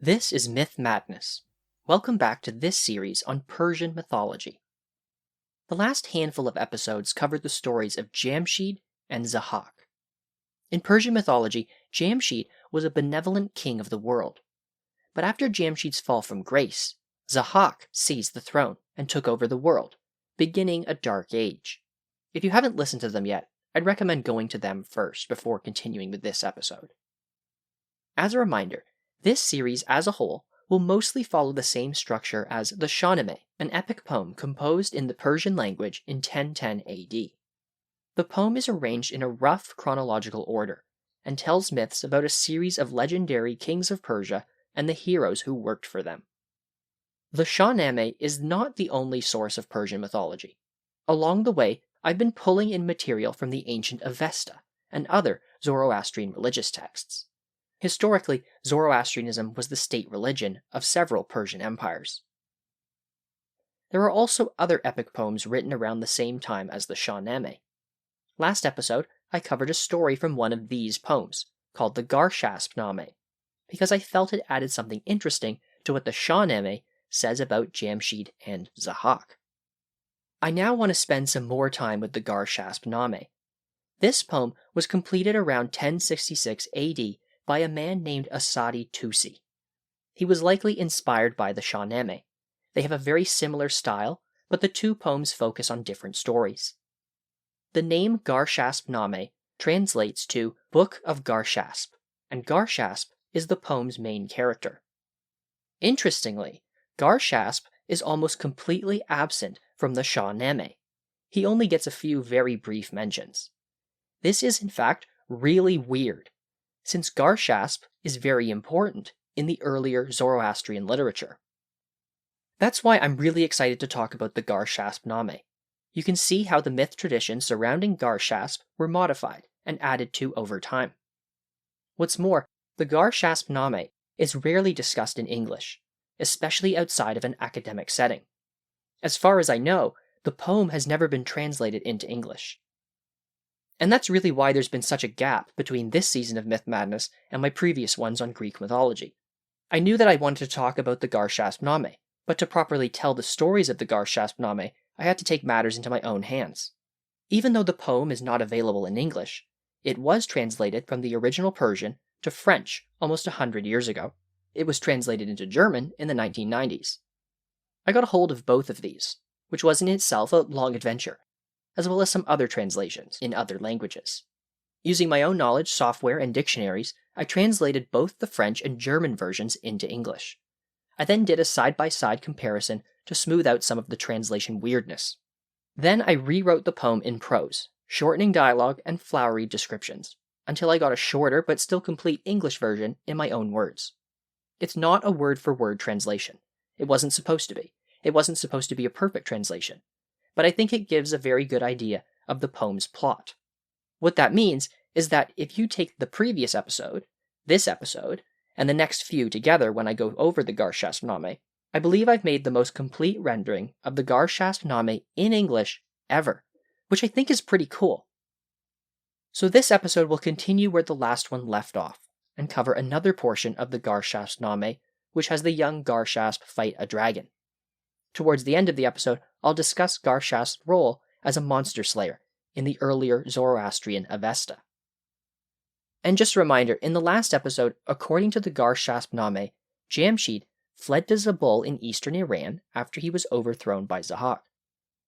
This is Myth Madness. Welcome back to this series on Persian mythology. The last handful of episodes covered the stories of Jamshid and Zahak. In Persian mythology, Jamshid was a benevolent king of the world. But after Jamshid's fall from grace, Zahak seized the throne and took over the world, beginning a dark age. If you haven't listened to them yet, I'd recommend going to them first before continuing with this episode. As a reminder, this series as a whole will mostly follow the same structure as the Shahnameh, an epic poem composed in the Persian language in 1010 AD. The poem is arranged in a rough chronological order and tells myths about a series of legendary kings of Persia and the heroes who worked for them. The Shahnameh is not the only source of Persian mythology. Along the way, I've been pulling in material from the ancient Avesta and other Zoroastrian religious texts. Historically, Zoroastrianism was the state religion of several Persian empires. There are also other epic poems written around the same time as the Shahnameh. Last episode, I covered a story from one of these poems, called the Garshaspnama, because I felt it added something interesting to what the Shahnameh says about Jamshid and Zahak. I now want to spend some more time with the Garshaspnama. This poem was completed around 1066 AD by a man named Asadi Tusi. He was likely inspired by the Shahnameh. They have a very similar style, but the two poems focus on different stories. The name Garshaspnama translates to Book of Garshasp, and Garshasp is the poem's main character. Interestingly, Garshasp is almost completely absent from the Shahnameh. He only gets a few very brief mentions. This is in fact really weird, since Garshasp is very important in the earlier Zoroastrian literature. That's why I'm really excited to talk about the Garshaspnama. You can see how the myth traditions surrounding Garshasp were modified and added to over time. What's more, the Garshaspnama is rarely discussed in English, especially outside of an academic setting. As far as I know, the poem has never been translated into English. And that's really why there's been such a gap between this season of Myth Madness and my previous ones on Greek mythology. I knew that I wanted to talk about the Garshaspnama, but to properly tell the stories of the Garshaspnama, I had to take matters into my own hands. Even though the poem is not available in English, it was translated from the original Persian to French almost 100 years ago. It was translated into German in the 1990s. I got a hold of both of these, which was in itself a long adventure, as well as some other translations in other languages. Using my own knowledge, software, and dictionaries, I translated both the French and German versions into English. I then did a side-by-side comparison to smooth out some of the translation weirdness. Then I rewrote the poem in prose, shortening dialogue and flowery descriptions, until I got a shorter but still complete English version in my own words. It's not a word-for-word translation. It wasn't supposed to be. It wasn't supposed to be a perfect translation. But I think it gives a very good idea of the poem's plot. What that means is that if you take the previous episode, this episode, and the next few together when I go over the Garshaspnama, I believe I've made the most complete rendering of the Garshaspnama in English ever, which I think is pretty cool. So this episode will continue where the last one left off, and cover another portion of the Garshaspnama, which has the young Garshasp fight a dragon. Towards the end of the episode, I'll discuss Garshasp's role as a monster slayer in the earlier Zoroastrian Avesta. And just a reminder, in the last episode, according to the Garshaspnama, Jamshid fled to Zabul in eastern Iran after he was overthrown by Zahak.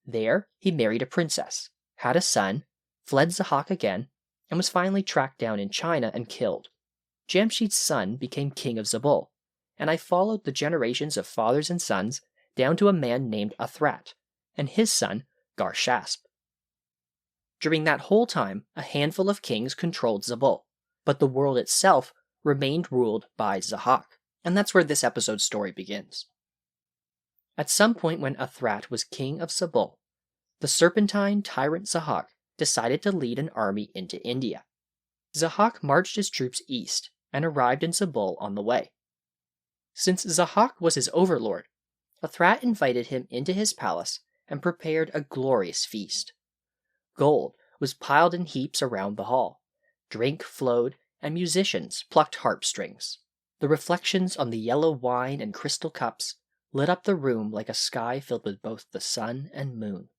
There, he married a princess, had a son, fled Zahak again, and was finally tracked down in China and killed. Jamshid's son became king of Zabul, and I followed the generations of fathers and sons down to a man named Athrat, and his son, Garshasp. During that whole time, a handful of kings controlled Zabul, but the world itself remained ruled by Zahak, and that's where this episode's story begins. At some point when Athrat was king of Zabul, the serpentine tyrant Zahak decided to lead an army into India. Zahak marched his troops east and arrived in Zabul on the way. Since Zahak was his overlord, Athrat invited him into his palace and prepared a glorious feast. Gold was piled in heaps around the hall, drink flowed, and musicians plucked harp strings. The reflections on the yellow wine and crystal cups lit up the room like a sky filled with both the sun and moon.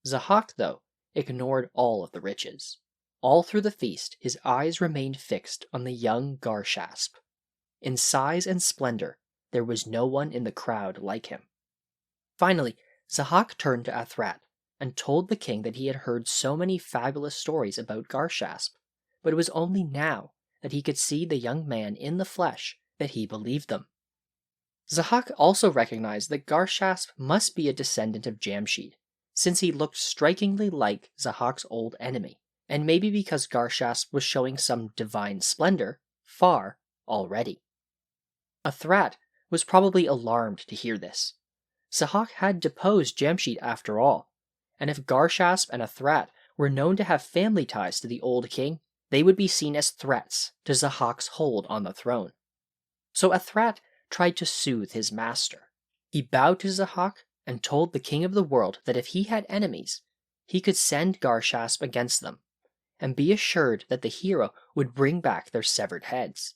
Zahak, though, ignored all of the riches. All through the feast, his eyes remained fixed on the young Garshasp. In size and splendor, there was no one in the crowd like him. Finally, Zahak turned to Athrat and told the king that he had heard so many fabulous stories about Garshasp, but it was only now that he could see the young man in the flesh that he believed them. Zahak also recognized that Garshasp must be a descendant of Jamshid, since he looked strikingly like Zahak's old enemy, and maybe because Garshasp was showing some divine splendor far already. Athrat was probably alarmed to hear this. Zahak had deposed Jamshid after all, and if Garshasp and Athrat were known to have family ties to the old king, they would be seen as threats to Zahak's hold on the throne. So Athrat tried to soothe his master. He bowed to Zahak and told the king of the world that if he had enemies, he could send Garshasp against them, and be assured that the hero would bring back their severed heads.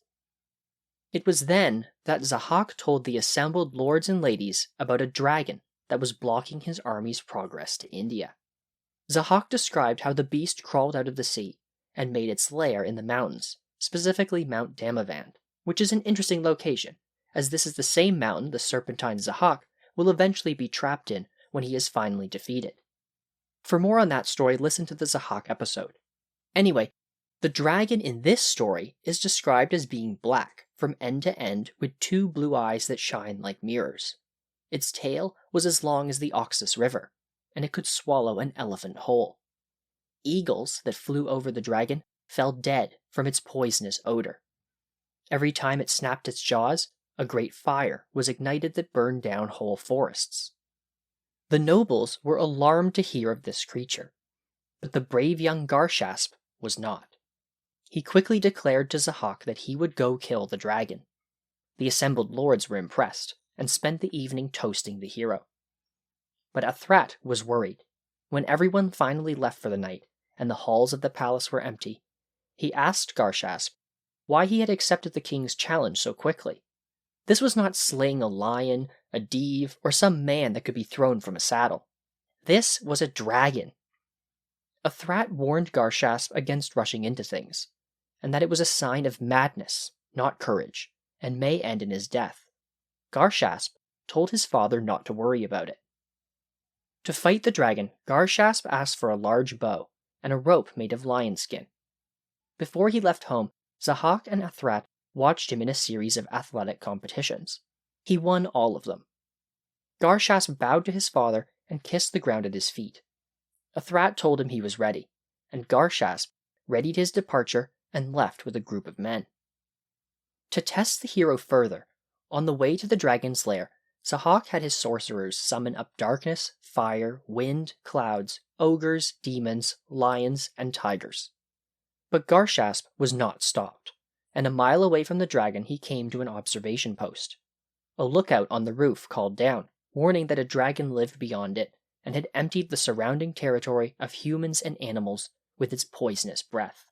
It was then that Zahak told the assembled lords and ladies about a dragon that was blocking his army's progress to India. Zahak described how the beast crawled out of the sea and made its lair in the mountains, specifically Mount Damavand, which is an interesting location, as this is the same mountain the serpentine Zahak will eventually be trapped in when he is finally defeated. For more on that story, listen to the Zahak episode. Anyway, the dragon in this story is described as being black from end to end with two blue eyes that shine like mirrors. Its tail was as long as the Oxus River, and it could swallow an elephant whole. Eagles that flew over the dragon fell dead from its poisonous odor. Every time it snapped its jaws, a great fire was ignited that burned down whole forests. The nobles were alarmed to hear of this creature, but the brave young Garshasp was not. He quickly declared to Zahak that he would go kill the dragon. The assembled lords were impressed, and spent the evening toasting the hero. But Athrat was worried. When everyone finally left for the night, and the halls of the palace were empty, he asked Garshasp why he had accepted the king's challenge so quickly. This was not slaying a lion, a deeve, or some man that could be thrown from a saddle. This was a dragon. Athrat warned Garshasp against rushing into things, and that it was a sign of madness, not courage, and may end in his death. Garshasp told his father not to worry about it. To fight the dragon, Garshasp asked for a large bow and a rope made of lion skin. Before he left home, Zahak and Athrat watched him in a series of athletic competitions. He won all of them. Garshasp bowed to his father and kissed the ground at his feet. Athrat told him he was ready, and Garshasp readied his departure and left with a group of men. To test the hero further, on the way to the dragon's lair, Zahak had his sorcerers summon up darkness, fire, wind, clouds, ogres, demons, lions, and tigers. But Garshasp was not stopped, and a mile away from the dragon he came to an observation post. A lookout on the roof called down, warning that a dragon lived beyond it and had emptied the surrounding territory of humans and animals with its poisonous breath.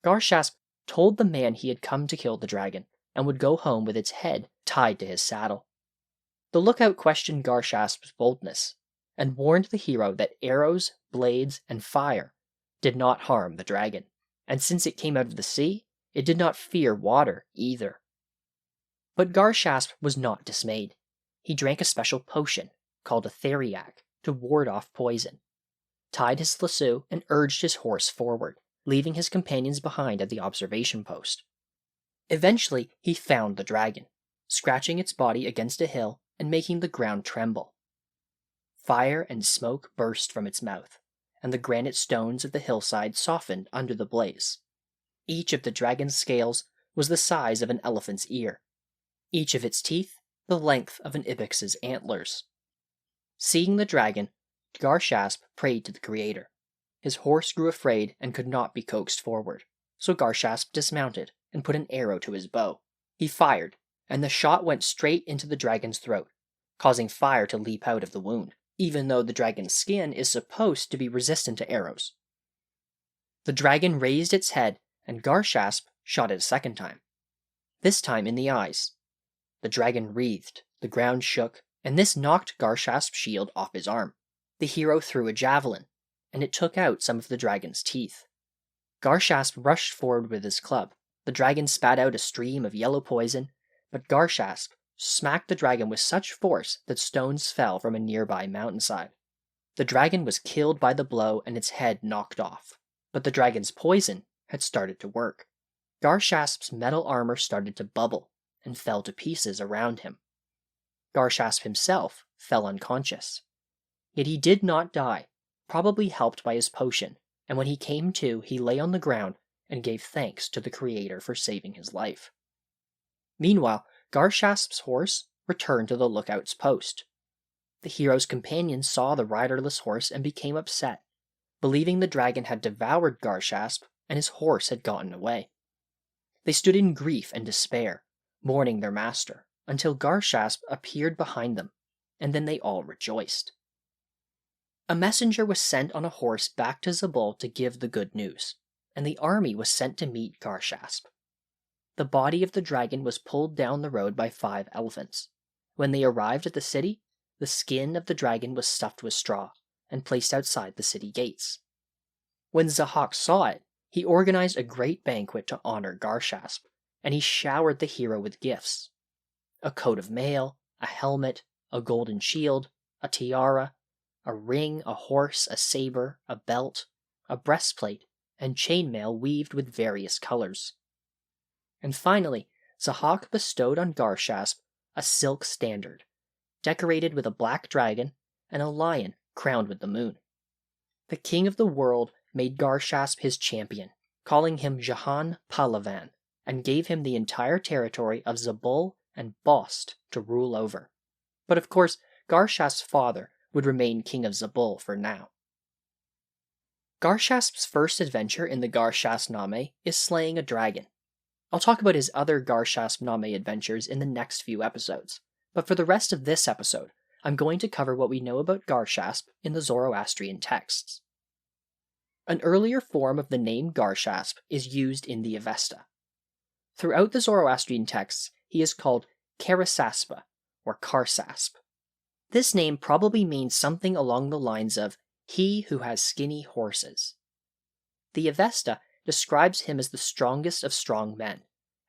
Garshasp told the man he had come to kill the dragon, and would go home with its head tied to his saddle. The lookout questioned Garshasp's boldness, and warned the hero that arrows, blades, and fire did not harm the dragon, and since it came out of the sea, it did not fear water either. But Garshasp was not dismayed. He drank a special potion, called a theriac, to ward off poison, tied his lasso, and urged his horse forward, leaving his companions behind at the observation post. Eventually, he found the dragon, scratching its body against a hill and making the ground tremble. Fire and smoke burst from its mouth, and the granite stones of the hillside softened under the blaze. Each of the dragon's scales was the size of an elephant's ear, each of its teeth the length of an ibix's antlers. Seeing the dragon, Garshasp prayed to the Creator. His horse grew afraid and could not be coaxed forward, so Garshasp dismounted and put an arrow to his bow. He fired, and the shot went straight into the dragon's throat, causing fire to leap out of the wound, even though the dragon's skin is supposed to be resistant to arrows. The dragon raised its head, and Garshasp shot it a second time. this time in the eyes. The dragon writhed, the ground shook, and this knocked Garshasp's shield off his arm. The hero threw a javelin, and it took out some of the dragon's teeth. Garshasp rushed forward with his club. The dragon spat out a stream of yellow poison, but Garshasp smacked the dragon with such force that stones fell from a nearby mountainside. The dragon was killed by the blow and its head knocked off, but the dragon's poison had started to work. Garshasp's metal armor started to bubble and fell to pieces around him. Garshasp himself fell unconscious. Yet he did not die, probably helped by his potion, and when he came to, he lay on the ground and gave thanks to the Creator for saving his life. Meanwhile, Garshasp's horse returned to the lookout's post. The hero's companions saw the riderless horse and became upset, believing the dragon had devoured Garshasp and his horse had gotten away. They stood in grief and despair, mourning their master, until Garshasp appeared behind them, and then they all rejoiced. A messenger was sent on a horse back to Zabul to give the good news, and the army was sent to meet Garshasp. The body of the dragon was pulled down the road by 5 elephants. When they arrived at the city, the skin of the dragon was stuffed with straw and placed outside the city gates. When Zahak saw it, he organized a great banquet to honor Garshasp, and he showered the hero with gifts: a coat of mail, a helmet, a golden shield, a tiara, a ring, a horse, a saber, a belt, a breastplate, and chainmail weaved with various colors. And finally, Zahak bestowed on Garshasp a silk standard, decorated with a black dragon and a lion crowned with the moon. The king of the world made Garshasp his champion, calling him Jahan Palavan, and gave him the entire territory of Zabul and Bost to rule over. But of course, Garshasp's father would remain king of Zabul for now. Garshasp's first adventure in the Garshaspnama is slaying a dragon. I'll talk about his other Garshaspnama adventures in the next few episodes, but for the rest of this episode, I'm going to cover what we know about Garshasp in the Zoroastrian texts. An earlier form of the name Garshasp is used in the Avesta. Throughout the Zoroastrian texts, he is called Karasaspa, or Karsasp. This name probably means something along the lines of he who has skinny horses. The Avesta describes him as the strongest of strong men,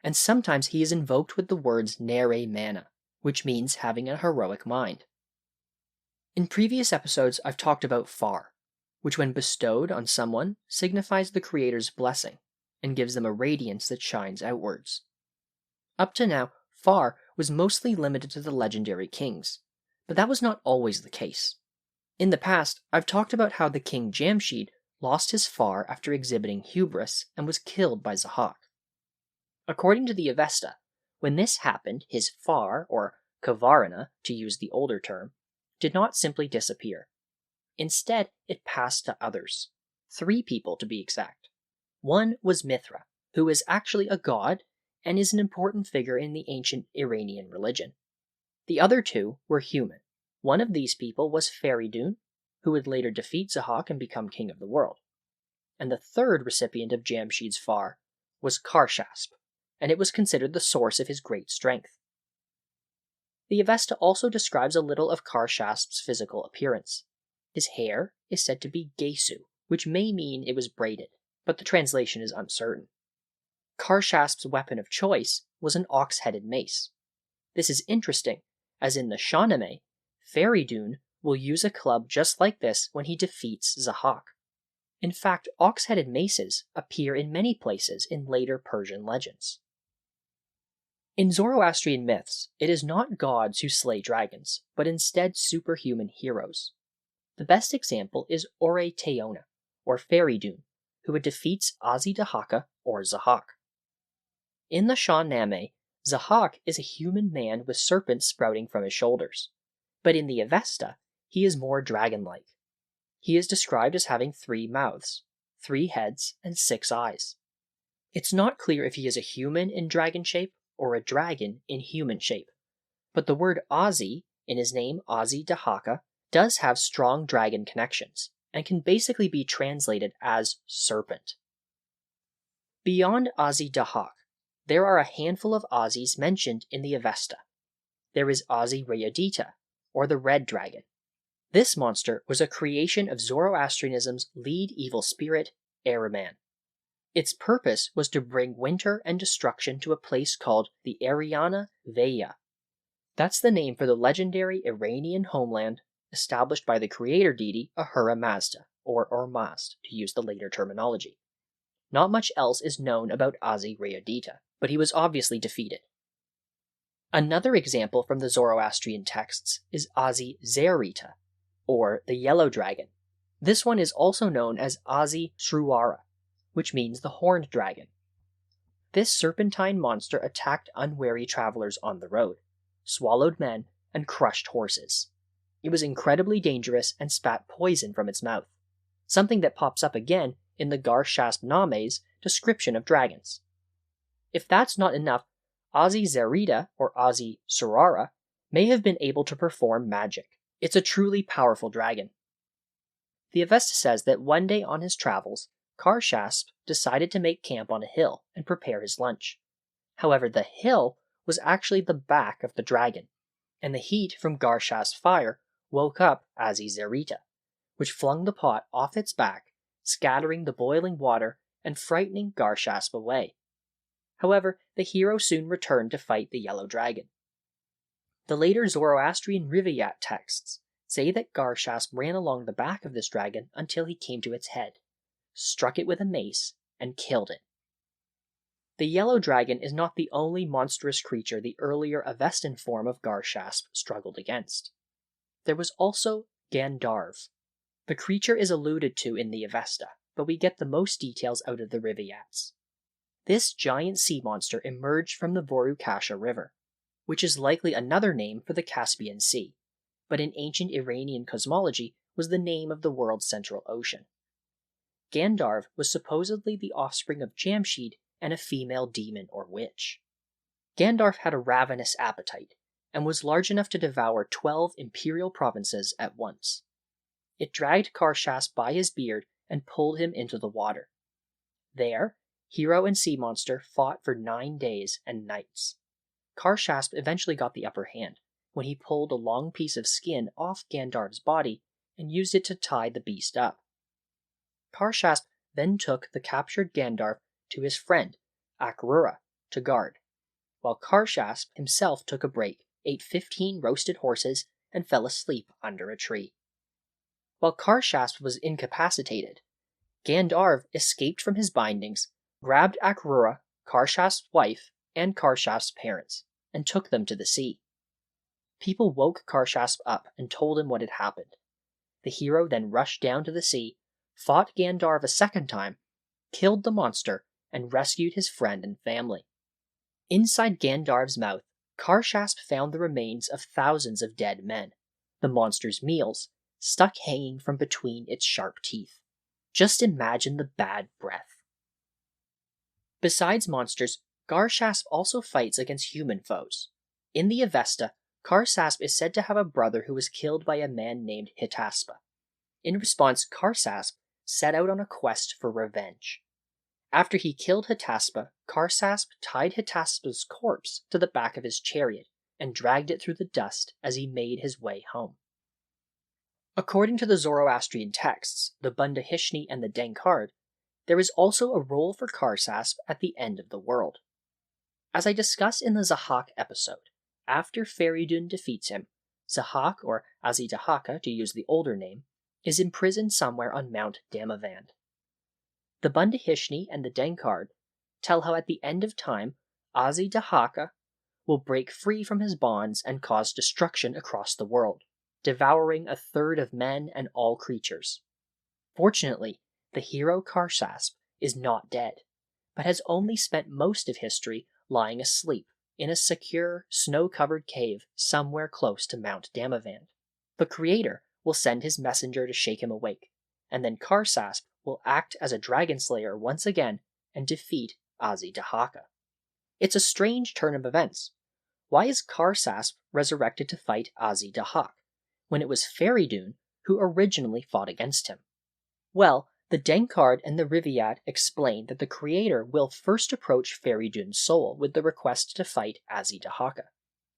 and sometimes he is invoked with the words nere mana, which means having a heroic mind. In previous episodes, I've talked about far, which when bestowed on someone signifies the Creator's blessing and gives them a radiance that shines outwards. Up to now, far was mostly limited to the legendary kings, but that was not always the case. In the past, I've talked about how the king Jamshid lost his far after exhibiting hubris and was killed by Zahak. According to the Avesta, when this happened, his far, or kavarana, to use the older term, did not simply disappear. Instead, it passed to others. 3 people to be exact. One was Mithra, who is actually a god and is an important figure in the ancient Iranian religion. The other 2 were human. One of these people was Feridun, who would later defeat Zahak and become king of the world. And the third recipient of Jamshid's far was Karshasp, and it was considered the source of his great strength. The Avesta also describes a little of Karshasp's physical appearance. His hair is said to be gesu, which may mean it was braided, but the translation is uncertain. Karshasp's weapon of choice was an ox-headed mace. This is interesting, as in the Shahnameh, Feridun will use a club just like this when he defeats Zahak. In fact, ox-headed maces appear in many places in later Persian legends. In Zoroastrian myths, it is not gods who slay dragons, but instead superhuman heroes. The best example is Ore Teona, or Feridun, who defeats Azidahaka or Zahak. In the Shahnameh, Zahak is a human man with serpents sprouting from his shoulders, but in the Avesta, he is more dragon-like. He is described as having 3 mouths, 3 heads, and 6 eyes. It's not clear if he is a human in dragon shape or a dragon in human shape, but the word Azi in his name Azidahaka does have strong dragon connections and can basically be translated as serpent. Beyond Azidahak, There are a handful of Aussies mentioned in the Avesta. There is Aussie Rayadita, or the Red Dragon. This monster was a creation of Zoroastrianism's lead evil spirit, Ahriman. Its purpose was to bring winter and destruction to a place called the Ariana Veya. That's the name for the legendary Iranian homeland established by the creator deity Ahura Mazda, or Ormazd, to use the later terminology. Not much else is known about Aussie Rayadita, but he was obviously defeated. Another example from the Zoroastrian texts is Aussie Zarita, or the Yellow Dragon. This one is also known as Aussie Sruwara, which means the Horned Dragon. This serpentine monster attacked unwary travelers on the road, swallowed men, and crushed horses. It was incredibly dangerous and spat poison from its mouth, something that pops up again in the Garshaspnama's description of dragons. If that's not enough, Aussie Zarita, or Aussie Surara, may have been able to perform magic. It's a truly powerful dragon. The Avesta says that one day on his travels, Garshasp decided to make camp on a hill and prepare his lunch. However, the hill was actually the back of the dragon, and the heat from Garshasp's fire woke up Aussie Zarita, which flung the pot off its back, scattering the boiling water and frightening Garshasp away. However, the hero soon returned to fight the Yellow Dragon. The later Zoroastrian Rivayat texts say that Garshasp ran along the back of this dragon until he came to its head, struck it with a mace, and killed it. The Yellow Dragon is not the only monstrous creature the earlier Avestan form of Garshasp struggled against. There was also Gandharv. The creature is alluded to in the Avesta, but we get the most details out of the Rivayats. This giant sea monster emerged from the Vorukasha River, which is likely another name for the Caspian Sea, but in ancient Iranian cosmology was the name of the world's central ocean. Gandharv was supposedly the offspring of Jamshid and a female demon or witch. Gandharv had a ravenous appetite, and was large enough to devour 12 imperial provinces at once. It dragged Garshasp by his beard and pulled him into the water. There, hero and sea monster fought for 9 days and nights. Garshasp eventually got the upper hand when he pulled a long piece of skin off Gandharv's body and used it to tie the beast up. Garshasp then took the captured Gandharv to his friend, Akrura, to guard, while Garshasp himself took a break, ate 15 roasted horses, and fell asleep under a tree. While Garshasp was incapacitated, Gandharv escaped from his bindings, grabbed Akrura, Garshasp's wife, and Garshasp's parents, and took them to the sea. People woke Garshasp up and told him what had happened. The hero then rushed down to the sea, fought Gandharv a second time, killed the monster, and rescued his friend and family. Inside Gandharv's mouth, Garshasp found the remains of thousands of dead men, the monster's meals, stuck hanging from between its sharp teeth. Just imagine the bad breath. Besides monsters, Garshasp also fights against human foes. In the Avesta, Garsasp is said to have a brother who was killed by a man named Hitaspa. In response, Garsasp set out on a quest for revenge. After he killed Hitaspa, Garsasp tied Hitaspa's corpse to the back of his chariot and dragged it through the dust as he made his way home. According to the Zoroastrian texts, the Bundahishni and the Denkard, there is also a role for Garsasp at the end of the world. As I discussed in the Zahak episode, after Feridun defeats him, Zahak, or Azidahaka to use the older name, is imprisoned somewhere on Mount Damavand. The Bundahishni and the Denkard tell how at the end of time, Azidahaka will break free from his bonds and cause destruction across the world, devouring a third of men and all creatures. Fortunately, the hero Garsasp is not dead, but has only spent most of history lying asleep in a secure, snow-covered cave somewhere close to Mount Damavand. The creator will send his messenger to shake him awake, and then Garsasp will act as a dragon-slayer once again and defeat Azidahaka. It's a strange turn of events. Why is Garsasp resurrected to fight Azidahak, when it was Feridun who originally fought against him? Well, The Denkard and the Riviat explain that the creator will first approach Feridun's soul with the request to fight Azidahaka,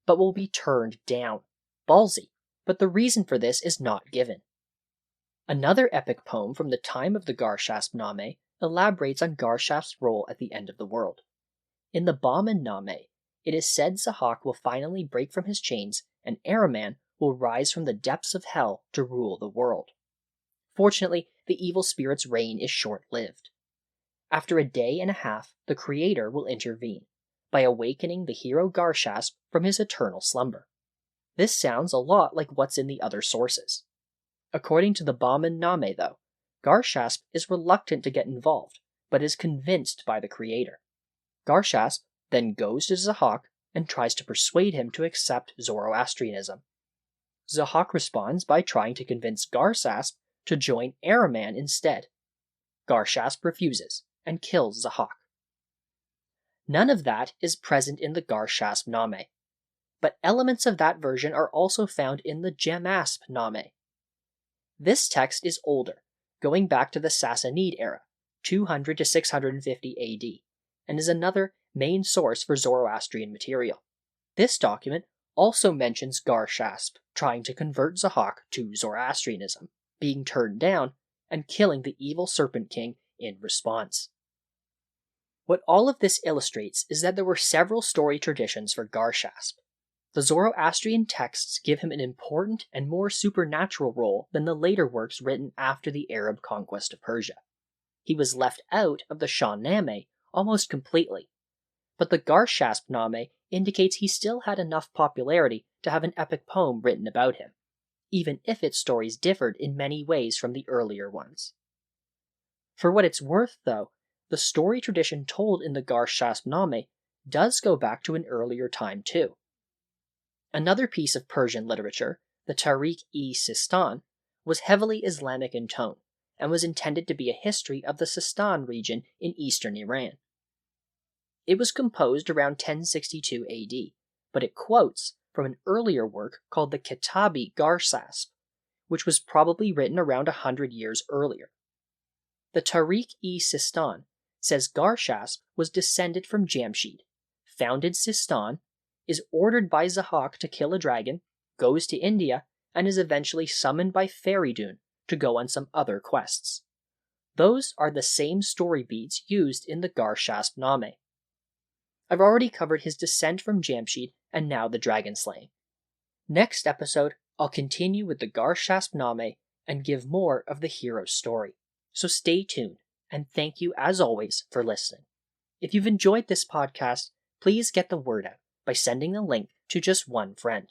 but will be turned down. Ballsy, but the reason for this is not given. Another epic poem from the time of the Garshaspnama elaborates on Garshasp's role at the end of the world. In the Bauman Name, it is said Zahak will finally break from his chains and Ahriman will rise from the depths of hell to rule the world. Fortunately, the evil spirit's reign is short-lived. After a day and a half, the creator will intervene by awakening the hero Garshasp from his eternal slumber. This sounds a lot like what's in the other sources. According to the Bauman Name, though, Garshasp is reluctant to get involved, but is convinced by the creator. Garshasp then goes to Zahak and tries to persuade him to accept Zoroastrianism. Zahak responds by trying to convince Garsasp to join Ahriman instead. Garshasp refuses and kills Zahak. None of that is present in the Garshaspnama, but elements of that version are also found in the Shahnameh. This text is older, going back to the Sassanid era, 200 to 650 AD, and is another main source for Zoroastrian material. This document also mentions Garshasp trying to convert Zahak to Zoroastrianism, being turned down, and killing the evil Serpent King in response. What all of this illustrates is that there were several story traditions for Garshasp. The Zoroastrian texts give him an important and more supernatural role than the later works written after the Arab conquest of Persia. He was left out of the Shahnameh almost completely, but the Garshaspnama indicates he still had enough popularity to have an epic poem written about him, even if its stories differed in many ways from the earlier ones. For what it's worth, though, the story tradition told in the Garshaspnama does go back to an earlier time too. Another piece of Persian literature, the Tariq-e-Sistan, was heavily Islamic in tone, and was intended to be a history of the Sistan region in eastern Iran. It was composed around 1062 AD, but it quotes from an earlier work called the Kitabi Garsasp, which was probably written around 100 years earlier. The Tariq-e-Sistan says Garshasp was descended from Jamshid, founded Sistan, is ordered by Zahak to kill a dragon, goes to India, and is eventually summoned by Feridun to go on some other quests. Those are the same story beats used in the Garshaspnama. I've already covered his descent from Jamshid and now the dragon slaying. Next episode, I'll continue with the Garshaspnama and give more of the hero's story. So stay tuned, and thank you as always for listening. If you've enjoyed this podcast, please get the word out by sending the link to just one friend.